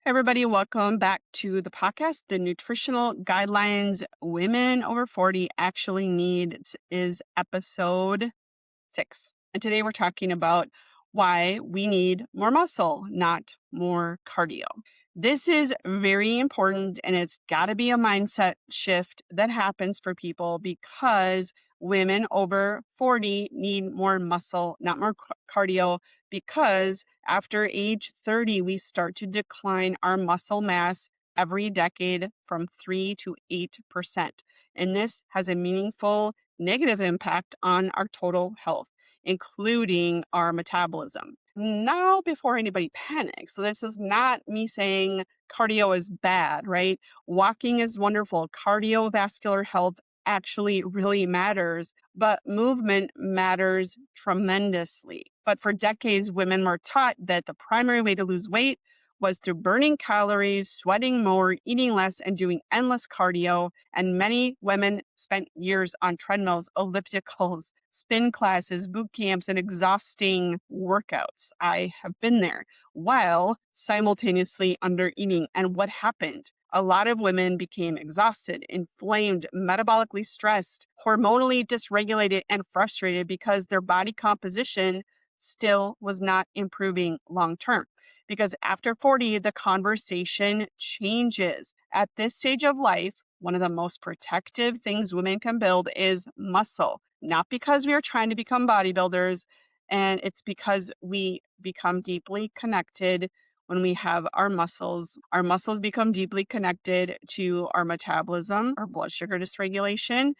Everybody, welcome back to the podcast. The nutritional guidelines women over 40 actually need is episode 6. And today we're talking about why we need more muscle, not more cardio. This is very important, and it's got to be a mindset shift that happens for people because women over 40 need more muscle, not more cardio, because after age 30, we start to decline our muscle mass every decade from 3 to 8%. And this has a meaningful negative impact on our total health, including our metabolism. Now, before anybody panics, so this is not me saying cardio is bad, right? Walking is wonderful. Cardiovascular health actually really matters, but movement matters tremendously. But for decades, women were taught that the primary way to lose weight was through burning calories, sweating more, eating less, and doing endless cardio. And many women spent years on treadmills, ellipticals, spin classes, boot camps, and exhausting workouts. I have been there while simultaneously under eating. And what happened? A lot of women became exhausted, inflamed, metabolically stressed, hormonally dysregulated, and frustrated because their body composition still was not improving long term. Because after 40, the conversation changes. At this stage of life, one of the most protective things women can build is muscle, not because we are trying to become bodybuilders, and it's because we become deeply connected when we have our muscles. Our muscles become deeply connected to our metabolism, our blood sugar dysregulation,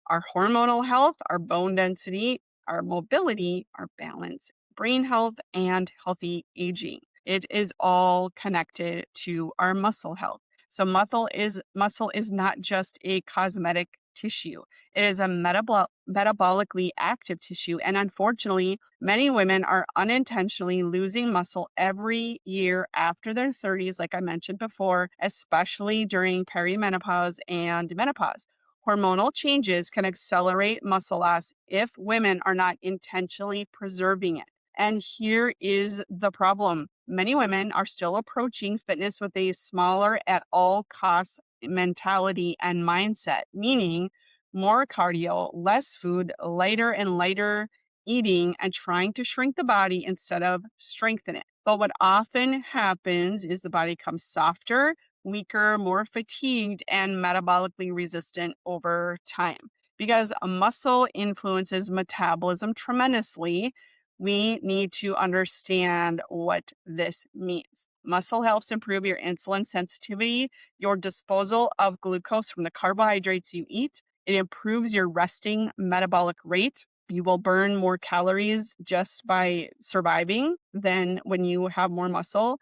our hormonal health, our bone density, our mobility, our balance, brain health, and healthy aging. It is all connected to our muscle health. So muscle is not just a cosmetic tissue. It is a metabolically active tissue. And unfortunately, many women are unintentionally losing muscle every year after their 30s, like I mentioned before, especially during perimenopause and menopause. Hormonal changes can accelerate muscle loss if women are not intentionally preserving it. And here is the problem. Many women are still approaching fitness with a smaller at all costs mentality and mindset, meaning more cardio, less food, lighter and lighter eating, and trying to shrink the body instead of strengthen it. But what often happens is the body becomes softer, weaker, more fatigued, and metabolically resistant over time. Because a muscle influences metabolism tremendously, we need to understand what this means. Muscle helps improve your insulin sensitivity, your disposal of glucose from the carbohydrates you eat. It improves your resting metabolic rate. You will burn more calories just by surviving than when you have more muscle.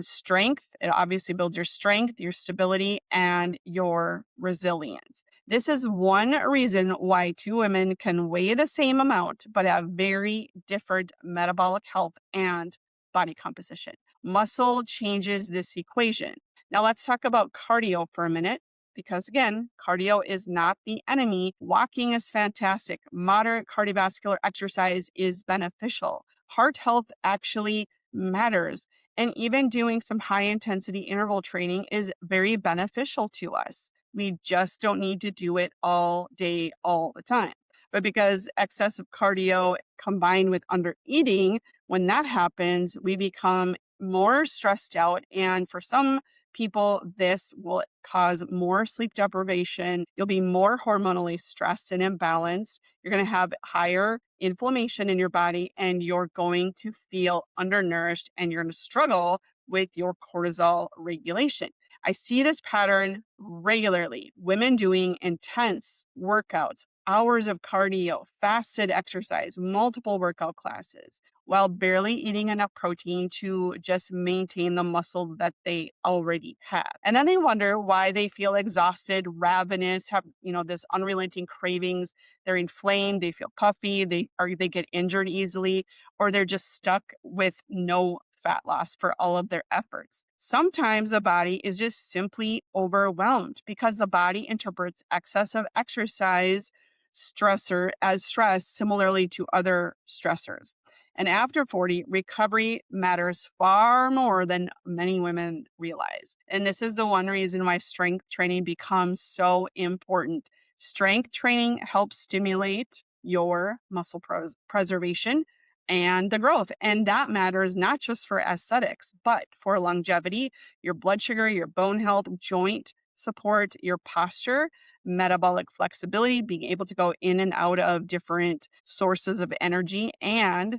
Strength, it obviously builds your strength, your stability, and your resilience. This is one reason why two women can weigh the same amount but have very different metabolic health and body composition. Muscle changes this equation. Now let's talk about cardio for a minute. Because again, cardio is not the enemy. Walking is fantastic. Moderate cardiovascular exercise is beneficial. Heart health actually matters. And even doing some high intensity interval training is very beneficial to us. We just don't need to do it all day, all the time. But because excessive cardio combined with under eating, when that happens, we become more stressed out. And for some people, this will cause more sleep deprivation. You'll be more hormonally stressed and imbalanced. You're going to have higher inflammation in your body, and you're going to feel undernourished, and you're going to struggle with your cortisol regulation. I see this pattern regularly. Women doing intense workouts, hours of cardio, fasted exercise, multiple workout classes, while barely eating enough protein to just maintain the muscle that they already have. And then they wonder why they feel exhausted, ravenous, have, this unrelenting cravings. They're inflamed, they feel puffy, they get injured easily, or they're just stuck with no fat loss for all of their efforts. Sometimes the body is just simply overwhelmed because the body interprets excessive exercise stressor as stress similarly to other stressors. And after 40, recovery matters far more than many women realize. And this is the one reason why strength training becomes so important. Strength training helps stimulate your muscle preservation and the growth. And that matters not just for aesthetics, but for longevity, your blood sugar, your bone health, joint support, your posture, metabolic flexibility, being able to go in and out of different sources of energy, and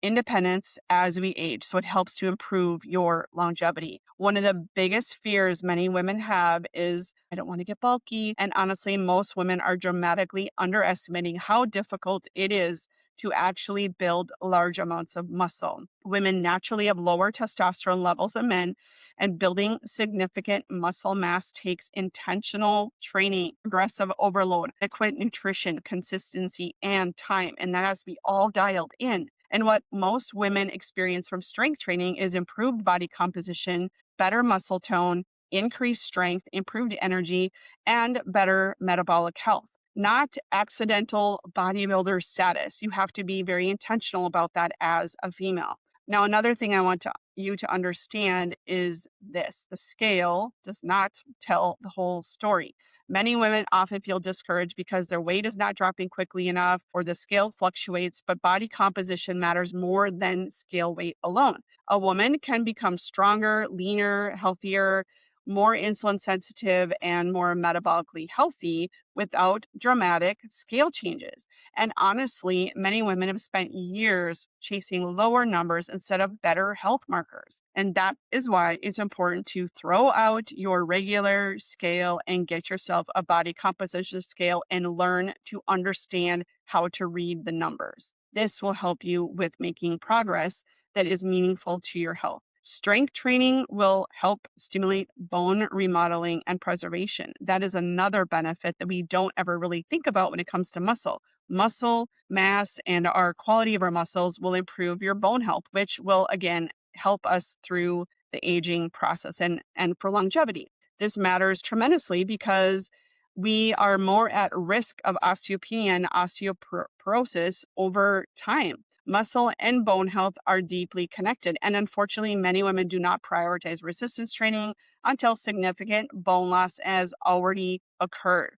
independence as we age. So it helps to improve your longevity. One of the biggest fears many women have is, I don't want to get bulky. And honestly, most women are dramatically underestimating how difficult it is to actually build large amounts of muscle. Women naturally have lower testosterone levels than men, and building significant muscle mass takes intentional training, aggressive overload, adequate nutrition, consistency, and time. And that has to be all dialed in. And what most women experience from strength training is improved body composition, better muscle tone, increased strength, improved energy, and better metabolic health. Not accidental bodybuilder status. You have to be very intentional about that as a female. Now, another thing I want you to understand is this: the scale does not tell the whole story. Many women often feel discouraged because their weight is not dropping quickly enough or the scale fluctuates, but body composition matters more than scale weight alone. A woman can become stronger, leaner, healthier, more insulin sensitive, and more metabolically healthy without dramatic scale changes. And honestly, many women have spent years chasing lower numbers instead of better health markers. And that is why it's important to throw out your regular scale and get yourself a body composition scale and learn to understand how to read the numbers. This will help you with making progress that is meaningful to your health. Strength training will help stimulate bone remodeling and preservation. That is another benefit that we don't ever really think about when it comes to muscle. Muscle mass and our quality of our muscles will improve your bone health, which will again help us through the aging process and for longevity. This matters tremendously because we are more at risk of osteopenia and osteoporosis over time. Muscle and bone health are deeply connected. And unfortunately, many women do not prioritize resistance training until significant bone loss has already occurred.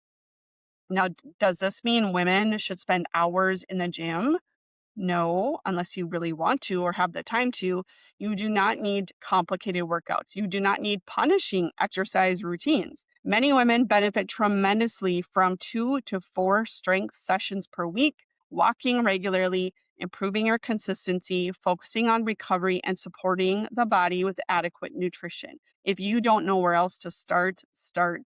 Now, does this mean women should spend hours in the gym? No, unless you really want to or have the time to. You do not need complicated workouts. You do not need punishing exercise routines. Many women benefit tremendously from 2 to 4 strength sessions per week, walking regularly, improving your consistency, focusing on recovery, and supporting the body with adequate nutrition. If you don't know where else to start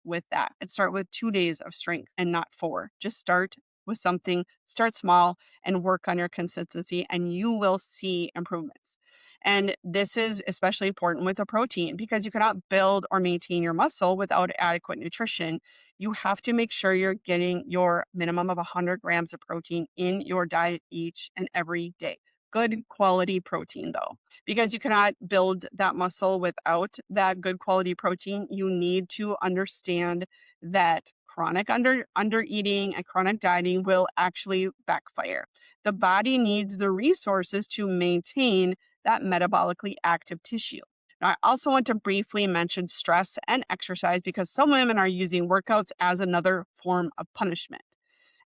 with that. And start with 2 days of strength and not 4. Just start with something, start small, and work on your consistency, and you will see improvements. And this is especially important with a protein because you cannot build or maintain your muscle without adequate nutrition. You have to make sure you're getting your minimum of 100 grams of protein in your diet each and every day. Good quality protein, though, because you cannot build that muscle without that good quality protein. You need to understand that chronic under eating and chronic dieting will actually backfire. The body needs the resources to maintain that metabolically active tissue. Now, I also want to briefly mention stress and exercise because some women are using workouts as another form of punishment.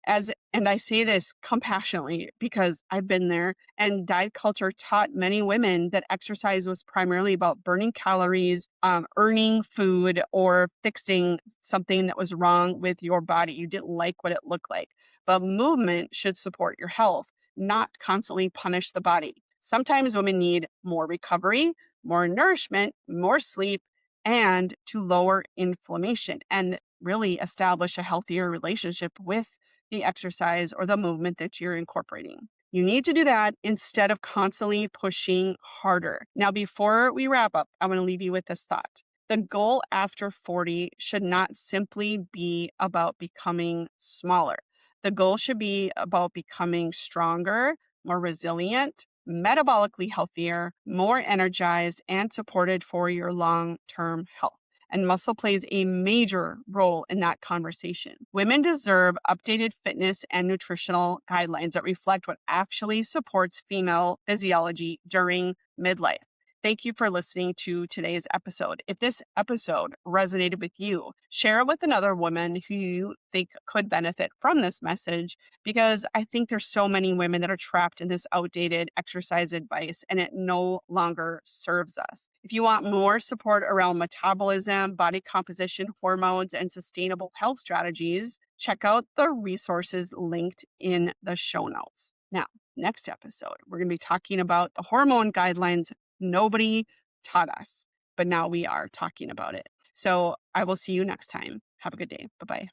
And I say this compassionately because I've been there, and diet culture taught many women that exercise was primarily about burning calories, earning food, or fixing something that was wrong with your body. You didn't like what it looked like. But movement should support your health, not constantly punish the body. Sometimes women need more recovery, more nourishment, more sleep, and to lower inflammation and really establish a healthier relationship with the exercise or the movement that you're incorporating. You need to do that instead of constantly pushing harder. Now, before we wrap up, I want to leave you with this thought. The goal after 40 should not simply be about becoming smaller. The goal should be about becoming stronger, more resilient, metabolically healthier, more energized, and supported for your long-term health. and muscle plays a major role in that conversation. Women deserve updated fitness and nutritional guidelines that reflect what actually supports female physiology during midlife. Thank you for listening to today's episode. If this episode resonated with you, share it with another woman who you think could benefit from this message, because I think there's so many women that are trapped in this outdated exercise advice and it no longer serves us. If you want more support around metabolism, body composition, hormones, and sustainable health strategies, check out the resources linked in the show notes. Now, next episode, we're going to be talking about the hormone guidelines nobody taught us, but now we are talking about it. So I will see you next time. Have a good day. Bye-bye.